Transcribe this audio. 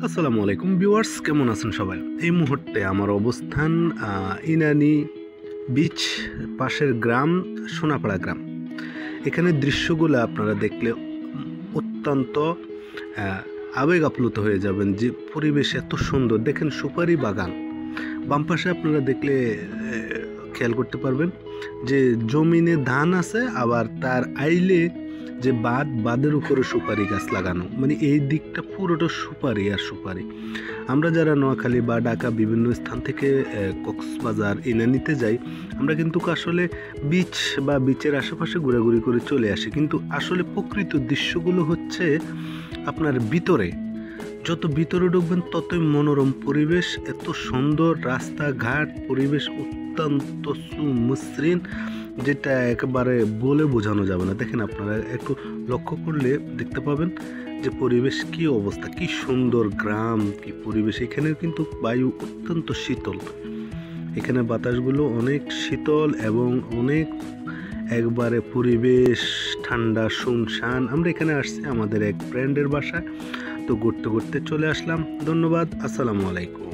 আসসালামু আলাইকুম ভিউয়ার্স, কেমন আছেন সবাই? এই মুহূর্তে আমার অবস্থান ইনানি বিচ, পাশের গ্রাম সোনাপাড়া গ্রাম। এখানে দৃশ্যগুলো আপনারা দেখলে অত্যন্ত আবেগ আপ্লুত হয়ে যাবেন যে পরিবেশ এত সুন্দর। দেখেন সুপারি বাগান, বাম পাশে আপনারা দেখলে খেয়াল করতে পারবেন যে জমিনে ধান আছে, আবার তার আইলে যে বাঁধের উপরে সুপারি গাছ লাগানো, মানে এই দিকটা পুরোটা সুপারি আর সুপারি। আমরা যারা নোয়াখালী বা ঢাকা বিভিন্ন স্থান থেকে কক্সবাজার ইনানিতে যাই, আমরা কিন্তু আসলে বিচ বা বিচের আশেপাশে ঘোরাঘুরি করে চলে আসি, কিন্তু আসলে প্রকৃত দৃশ্যগুলো হচ্ছে আপনার ভিতরে। যত ভিতরে ঢুকবেন ততই মনোরম পরিবেশ, এত সুন্দর রাস্তাঘাট, পরিবেশ অত্যন্ত সুমসৃণ, যেটা একেবারে বলে বোঝানো যাবে না। দেখেন, আপনারা একটু লক্ষ্য করলে দেখতে পাবেন যে পরিবেশ কি অবস্থা, কি সুন্দর গ্রাম, কি পরিবেশ। এখানে কিন্তু বায়ু অত্যন্ত শীতল, এখানে বাতাসগুলো অনেক শীতল এবং অনেক একবারে পরিবেশ ঠান্ডা শুনশান। আমরা এখানে আসছি আমাদের এক ফ্রেন্ডের বাসায়, তো ঘুরতে ঘুরতে চলে আসলাম। ধন্যবাদ, আসসালামু আলাইকুম।